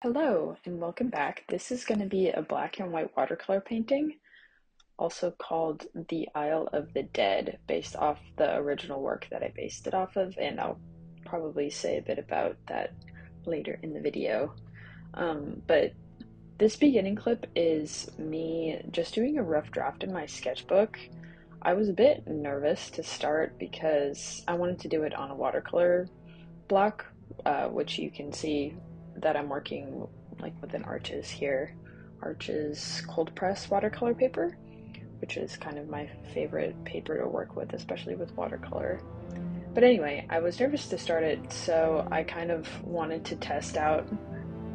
Hello and welcome back. This is going to be a black and white watercolor painting, also called The Isle of the Dead, based off the original work that I based it off of, and I'll probably say a bit about that later in the video. But this beginning clip is me just doing a rough draft in my sketchbook. I was a bit nervous to start because I wanted to do it on a watercolor block, which you can see that I'm working like with an Arches here. Arches cold press watercolor paper, which is kind of my favorite paper to work with, especially with watercolor. But anyway, I was nervous to start it, so I kind of wanted to test out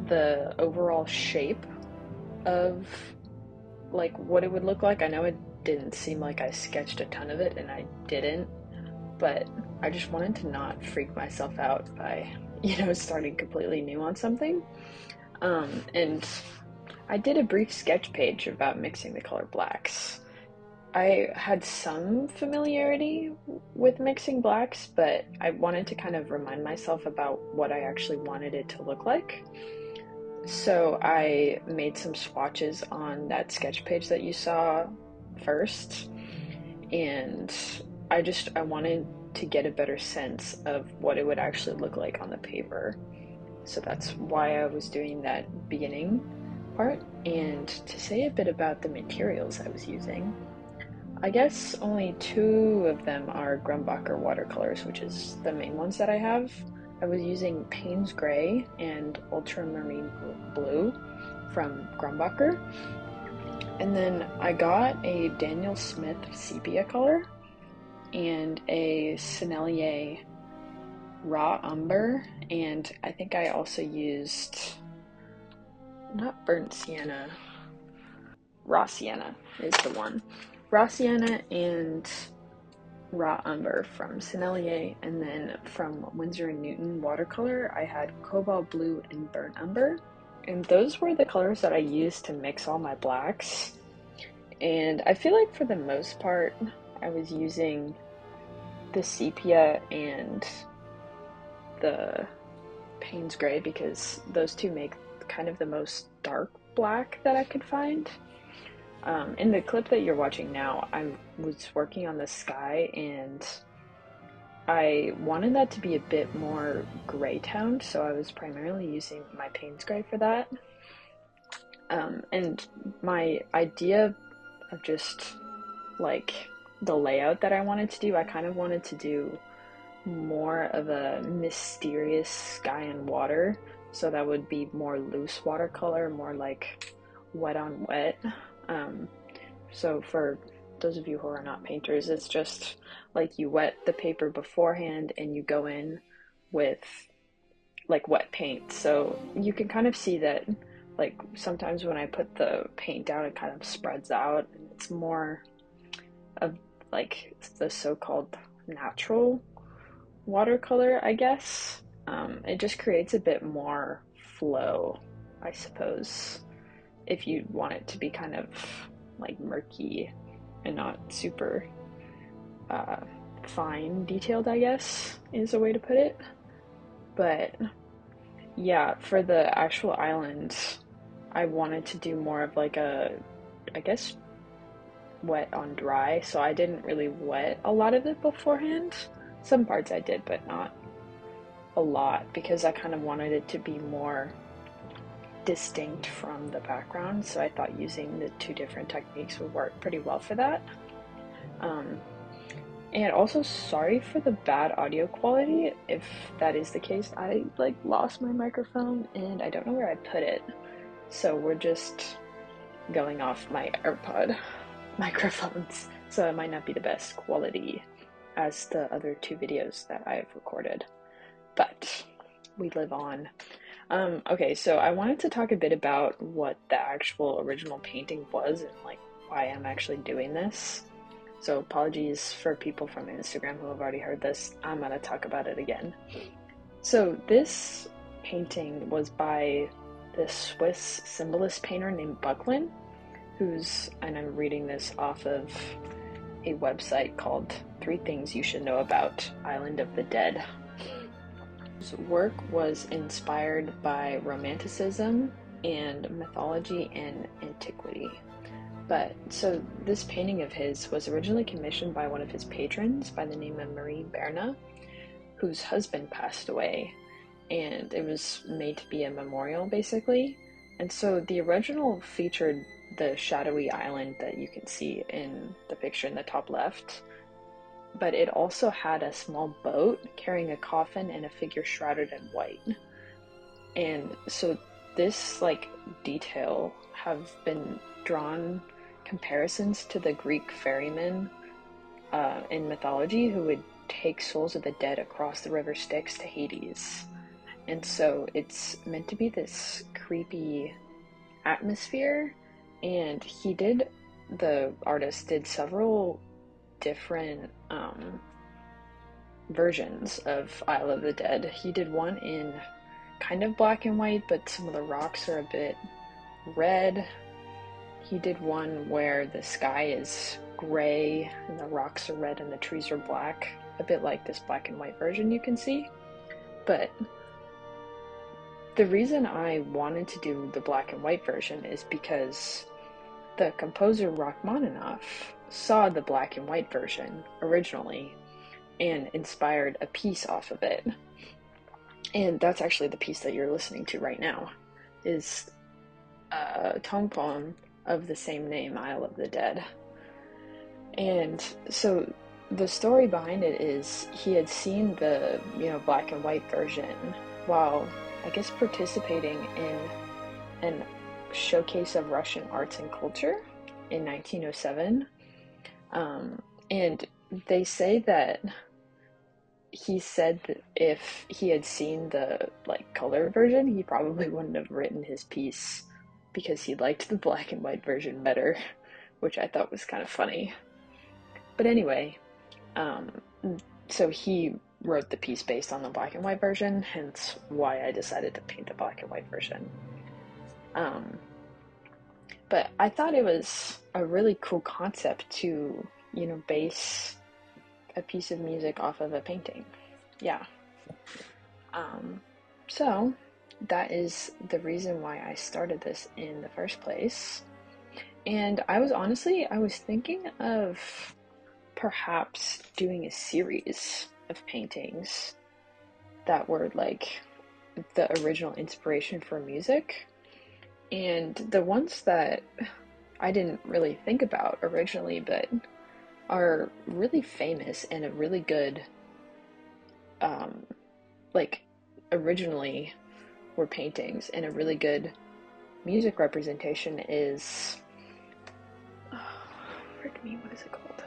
the overall shape of like what it would look like. I know it didn't seem like I sketched a ton of it, and I didn't, but I just wanted to not freak myself out by, starting completely new on something. And I did a brief sketch page about mixing the color blacks. I had some familiarity with mixing blacks, but I wanted to kind of remind myself about what I actually wanted it to look like. So I made some swatches on that sketch page that you saw first, and I wanted to get a better sense of what it would actually look like on the paper. So that's why I was doing that beginning part. And to say a bit about the materials I was using, I guess only two of them are Grumbacher watercolors, which is the main ones that I have. I was using Payne's Gray and Ultramarine Blue from Grumbacher. And then I got a Daniel Smith sepia color and a Sennelier raw umber, and I think I also used not burnt sienna, raw sienna is the one. Raw sienna and raw umber from Sennelier, and then from Winsor & Newton watercolor I had cobalt blue and burnt umber, and those were the colors that I used to mix all my blacks. And I feel like for the most part I was using the sepia and the Payne's Gray because those two make kind of the most dark black that I could find. In the clip that you're watching now, I was working on the sky and I wanted that to be a bit more gray toned, so I was primarily using my Payne's Gray for that. And my idea of just like the layout that I wanted to do, I kind of wanted to do more of a mysterious sky and water, so that would be more loose watercolor, more like wet on wet. So for those of you who are not painters, it's just like you wet the paper beforehand and you go in with like wet paint, so you can kind of see that like sometimes when I put the paint down it kind of spreads out and it's more of like the so-called natural watercolor, I guess. It just creates a bit more flow, I suppose, if you want it to be kind of like murky and not super uh, fine detailed, I guess, is a way to put it. But yeah, for the actual island, I wanted to do more of like I guess, wet on dry, so I didn't really wet a lot of it beforehand. Some parts I did, but not a lot, because I kind of wanted it to be more distinct from the background, so I thought using the two different techniques would work pretty well for that. And also, sorry for the bad audio quality. If that is the case, I like lost my microphone and I don't know where I put it, so we're just going off my AirPod microphones, so it might not be the best quality as the other two videos that I've recorded, but we live on. Okay, so I wanted to talk a bit about what the actual original painting was and like why I'm actually doing this. So apologies for people from Instagram who have already heard this. I'm gonna talk about it again. So this painting was by this Swiss symbolist painter named Bucklin, and I'm reading this off of a website called 3 Things You Should Know About Island of the Dead. His work was inspired by Romanticism and mythology and antiquity. But so this painting of his was originally commissioned by one of his patrons by the name of Marie Berna, whose husband passed away, and it was made to be a memorial basically. And so the original featured the shadowy island that you can see in the picture in the top left, but it also had a small boat carrying a coffin and a figure shrouded in white. And so this like detail have been drawn comparisons to the Greek ferrymen in mythology who would take souls of the dead across the river Styx to Hades. And so it's meant to be this creepy atmosphere, and the artist did several different versions of Isle of the Dead. He did one in kind of black and white, but some of the rocks are a bit red. He did one where the sky is gray and the rocks are red and the trees are black, a bit like this black and white version you can see. But the reason I wanted to do the black and white version is because the composer Rachmaninoff saw the black and white version originally and inspired a piece off of it. And that's actually the piece that you're listening to right now, is a tone poem of the same name, Isle of the Dead. And so the story behind it is he had seen the, black and white version while, I guess, participating in an showcase of Russian arts and culture in 1907. And they say that he said that if he had seen the color version, he probably wouldn't have written his piece because he liked the black and white version better, which I thought was kind of funny. But anyway, so he wrote the piece based on the black and white version, hence why I decided to paint the black and white version. But I thought it was a really cool concept to, base a piece of music off of a painting. Yeah. So that is the reason why I started this in the first place. And I was thinking of perhaps doing a series of paintings that were like the original inspiration for music. And the ones that I didn't really think about originally, but are really famous and a really good, originally were paintings, and a really good music representation is, what is it called?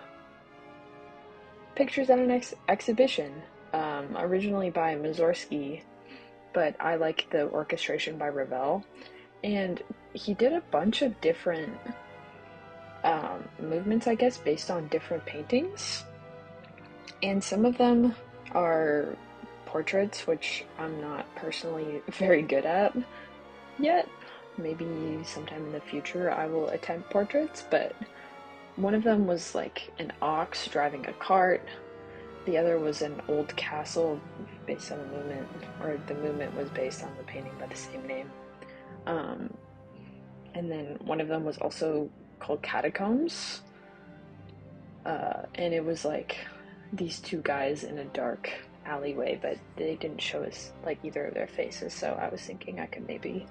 Pictures at an Exhibition, originally by Mussorgsky, but I like the orchestration by Ravel. And he did a bunch of different movements, I guess, based on different paintings. And some of them are portraits, which I'm not personally very good at yet. Maybe sometime in the future I will attempt portraits, but one of them was like an ox driving a cart. The other was an old castle based on a movement, or the movement was based on the painting by the same name. And then one of them was also called Catacombs, and it was like these two guys in a dark alleyway, but they didn't show us like either of their faces, so I was thinking I could maybe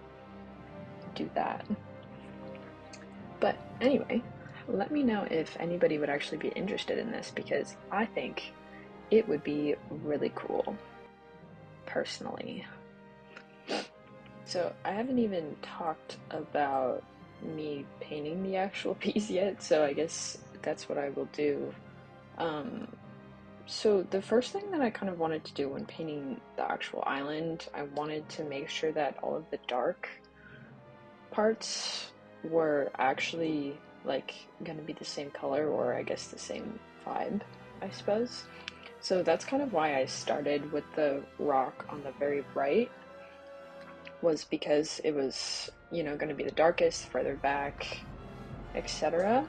do that. But anyway, let me know if anybody would actually be interested in this, because I think it would be really cool, personally. So I haven't even talked about me painting the actual piece yet, so I guess that's what I will do. So the first thing that I kind of wanted to do when painting the actual island, I wanted to make sure that all of the dark parts were actually gonna be the same color, or I guess the same vibe, I suppose. So that's kind of why I started with the rock on the very right, was because it was, going to be the darkest, further back, etc.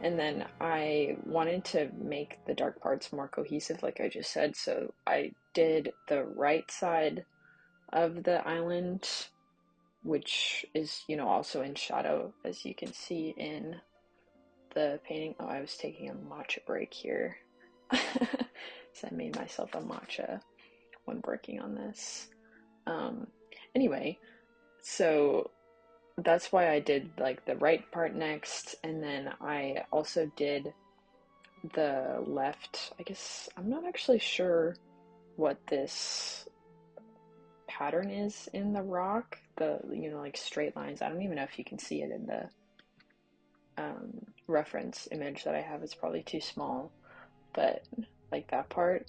And then I wanted to make the dark parts more cohesive, like I just said, so I did the right side of the island, which is, also in shadow, as you can see in the painting. Oh, I was taking a matcha break here. So I made myself a matcha when working on this. Um, anyway, so that's why I did like the right part next, and then I also did the left. I guess I'm not actually sure what this pattern is in the rock, the like straight lines. I don't even know if you can see it in the reference image that I have. It's probably too small, but like that part,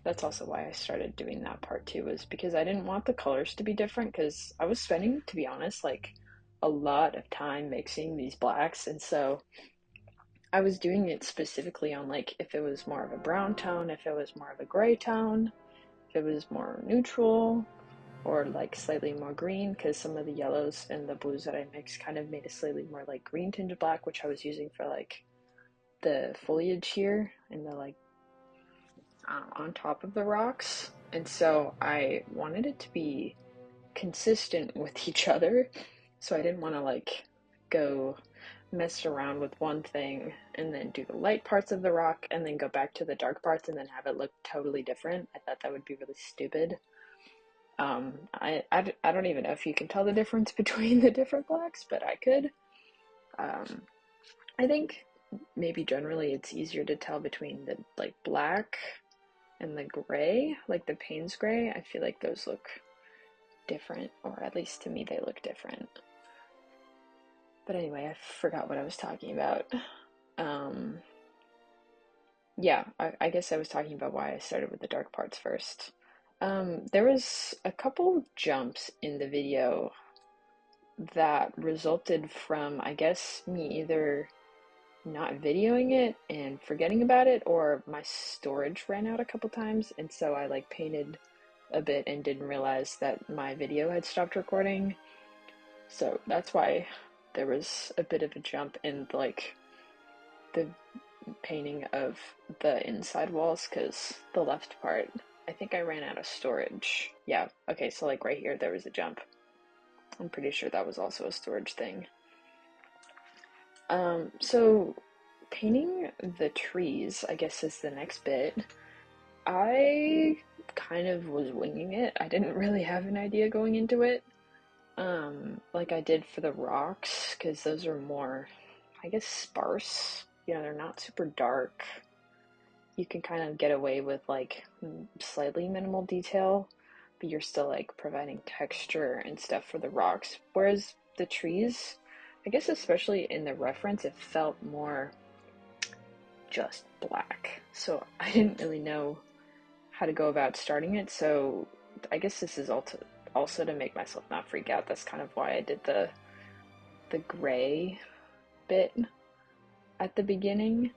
that's also why I started doing that part too, was because I didn't want the colors to be different, because I was spending, to be honest, like a lot of time mixing these blacks, and so I was doing it specifically on like if it was more of a brown tone, if it was more of a gray tone, if it was more neutral, or like slightly more green, because some of the yellows and the blues that I mixed kind of made a slightly more like green tinge black, which I was using for like the foliage here and the like on top of the rocks. And so I wanted it to be consistent with each other, so I didn't want to like go mess around with one thing and then do the light parts of the rock and then go back to the dark parts and then have it look totally different. I thought that would be really stupid. I don't even know if you can tell the difference between the different blacks, but I could. I think maybe generally it's easier to tell between the like black and the gray, like the Payne's gray. I feel like those look different, or at least to me they look different. But anyway, I forgot what I was talking about. Yeah, I guess I was talking about why I started with the dark parts first. There was a couple jumps in the video that resulted from, I guess, me either not videoing it and forgetting about it, or my storage ran out a couple times, and so I like painted a bit and didn't realize that my video had stopped recording. So that's why there was a bit of a jump in like the painting of the inside walls, because the left part, I think I ran out of storage. Yeah, okay, so like right here there was a jump. I'm pretty sure that was also a storage thing. So painting the trees, I guess, is the next bit. I kind of was winging it. I didn't really have an idea going into it. Like I did for the rocks, because those are more, I guess, sparse. They're not super dark. You can kind of get away with like slightly minimal detail, but you're still like providing texture and stuff for the rocks. Whereas the trees, I guess especially in the reference, it felt more just black. So I didn't really know how to go about starting it. So I guess this is also to make myself not freak out. That's kind of why I did the gray bit at the beginning,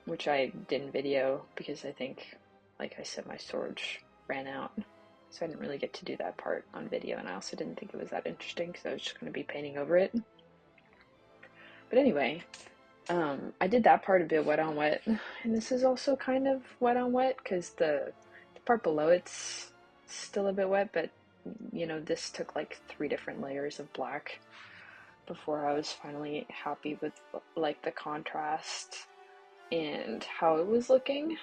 which I didn't video because I think, like I said, my storage ran out. So I didn't really get to do that part on video, and I also didn't think it was that interesting because I was just going to be painting over it. But anyway, I did that part a bit wet on wet, and this is also kind of wet on wet because the part below it's still a bit wet, but this took like 3 different layers of black before I was finally happy with like the contrast and how it was looking.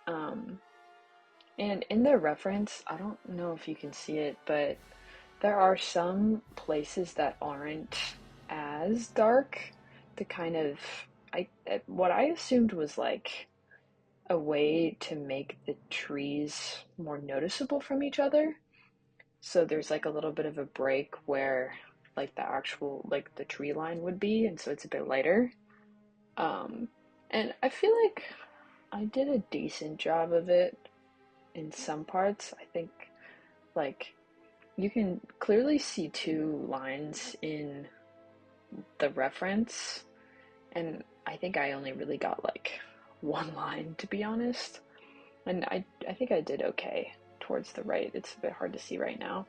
And in the reference, I don't know if you can see it, but there are some places that aren't as dark to kind of, what I assumed was like a way to make the trees more noticeable from each other. So there's like a little bit of a break where like the actual, like the tree line would be, and so it's a bit lighter. And I feel like I did a decent job of it in some parts. I think like you can clearly see 2 lines in the reference, and I think I only really got like 1 line, to be honest. And I think I did okay towards the right. It's a bit hard to see right now.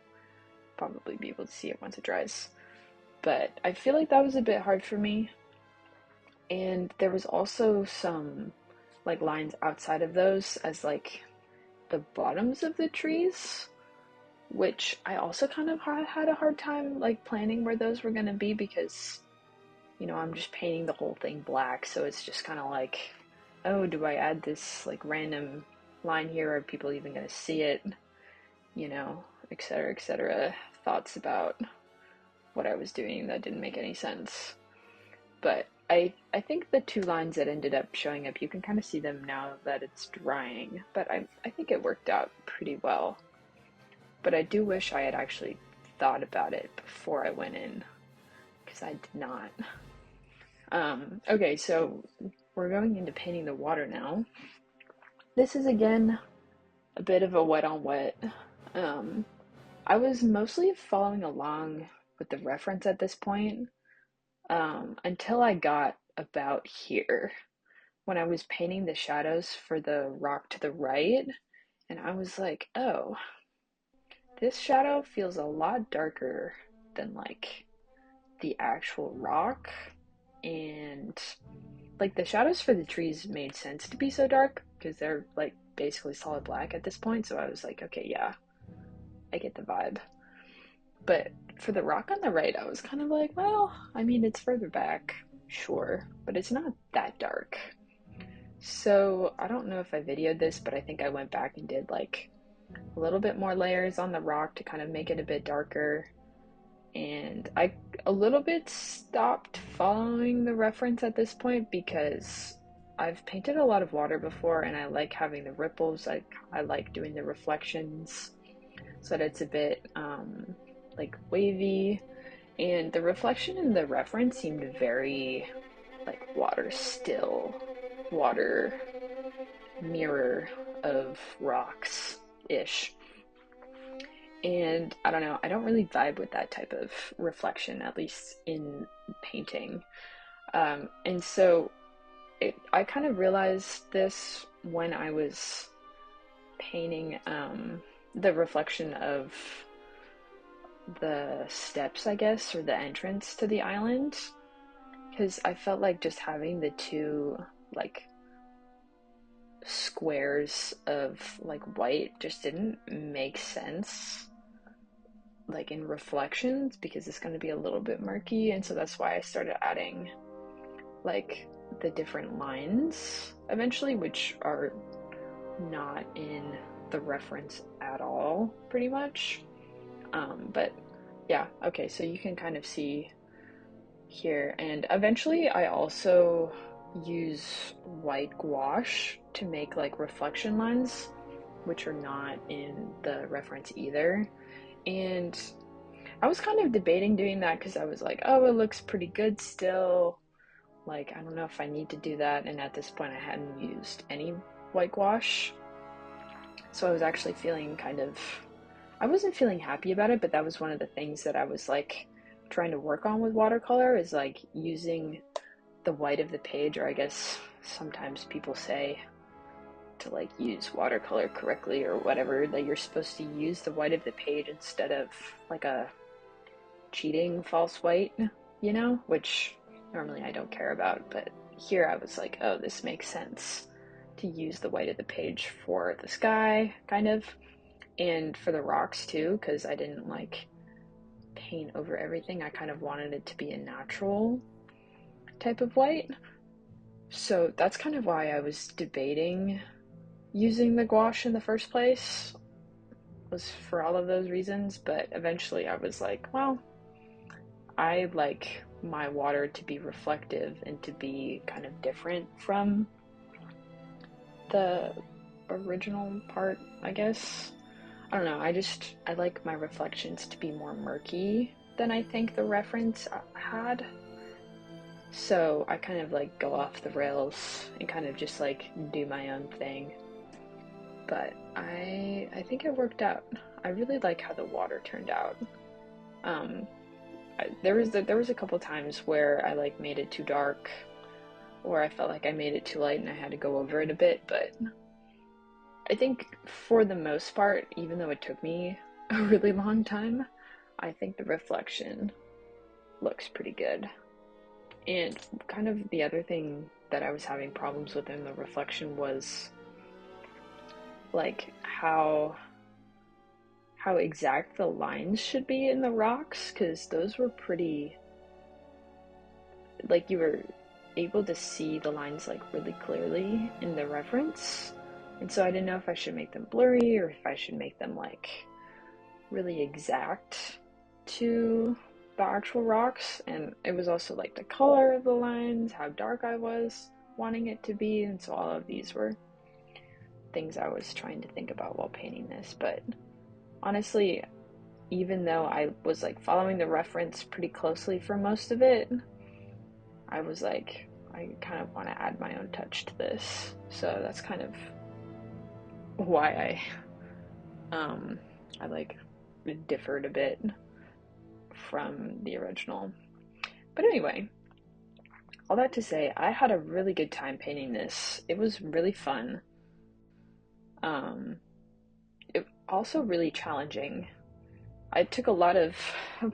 Probably be able to see it once it dries. But I feel like that was a bit hard for me. And there was also some like lines outside of those as like the bottoms of the trees, which I also kind of had a hard time like planning where those were going to be because, you know, I'm just painting the whole thing black, so it's just kind of like, oh, do I add this like random line here? Are people even going to see it? You know, etc., etc. Thoughts about what I was doing that didn't make any sense. But I think the two lines that ended up showing up, you can kind of see them now that it's drying, but I think it worked out pretty well. But I do wish I had actually thought about it before I went in, because I did not. Okay, so we're going into painting the water now. This is again a bit of a wet on wet. I was mostly following along with the reference at this point, until I got about here when I was painting the shadows for the rock to the right, and I was like, oh, this shadow feels a lot darker than like the actual rock, and like the shadows for the trees made sense to be so dark because they're like basically solid black at this point, so I was like, okay, yeah, I get the vibe. But for the rock on the right, I was kind of like, well, I mean, it's further back, sure, but it's not that dark. So I don't know if I videoed this, but I think I went back and did like a little bit more layers on the rock to kind of make it a bit darker. And I a little bit stopped following the reference at this point because I've painted a lot of water before and I like having the ripples. I like doing the reflections so that it's a bit like wavy. And the reflection in the reference seemed very like water still, water mirror of rocks ish. And I don't know, I don't really vibe with that type of reflection, at least in painting. And so I kind of realized this when I was painting the reflection of the steps, I guess, or the entrance to the island, because I felt like just having the two like squares of like white just didn't make sense like in reflections because it's going to be a little bit murky, and so that's why I started adding like the different lines eventually, which are not in the reference at all pretty much. But yeah, okay, so you can kind of see here, and eventually I also use white gouache to make like reflection lines, which are not in the reference either. And I was kind of debating doing that because I was like, oh, it looks pretty good still. Like, I don't know if I need to do that. And at this point, I hadn't used any white gouache. So I was actually feeling I wasn't feeling happy about it, but that was one of the things that I was like trying to work on with watercolor is like using the white of the page, or I guess sometimes people say to like use watercolor correctly or whatever, that you're supposed to use the white of the page instead of like a cheating false white, you know, which normally I don't care about, but here I was like, oh, this makes sense to use the white of the page for the sky, kind of, and for the rocks too, because I didn't like paint over everything. I kind of wanted it to be a natural type of white. So that's kind of why I was debating using the gouache in the first place, was for all of those reasons, but eventually I was like, well, I like my water to be reflective and to be kind of different from the original part, I guess. I don't know, I like my reflections to be more murky than I think the reference had. So I kind of like go off the rails and kind of just like do my own thing. But I think it worked out. I really like how the water turned out. There was a couple times where I like made it too dark, or I felt like I made it too light and I had to go over it a bit, but I think for the most part, even though it took me a really long time, I think the reflection looks pretty good. And kind of the other thing that I was having problems with in the reflection was like how exact the lines should be in the rocks, because those were pretty, like, you were able to see the lines like really clearly in the reference. And so I didn't know if I should make them blurry or if I should make them like really exact to the actual rocks. And it was also like the color of the lines, how dark I was wanting it to be. And so all of these were things I was trying to think about while painting this. But honestly, even though I was like following the reference pretty closely for most of it, I was like, I kind of want to add my own touch to this. So that's kind of why I like differed a bit from the original. But anyway, all that to say, I had a really good time painting this. It was really fun. Um, it also really challenging. I took a lot of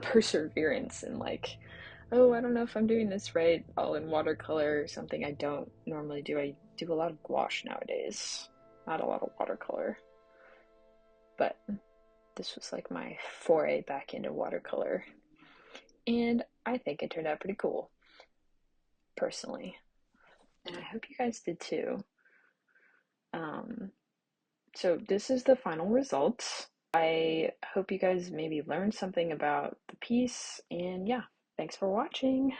perseverance and like, oh, I don't know if I'm doing this right, all in watercolor, something I don't normally do. I do a lot of gouache nowadays, not a lot of watercolor. But this was like my foray back into watercolor. And I think it turned out pretty cool, personally. And I hope you guys did too. Um, so this is the final results. I hope you guys maybe learned something about the piece. And yeah, thanks for watching.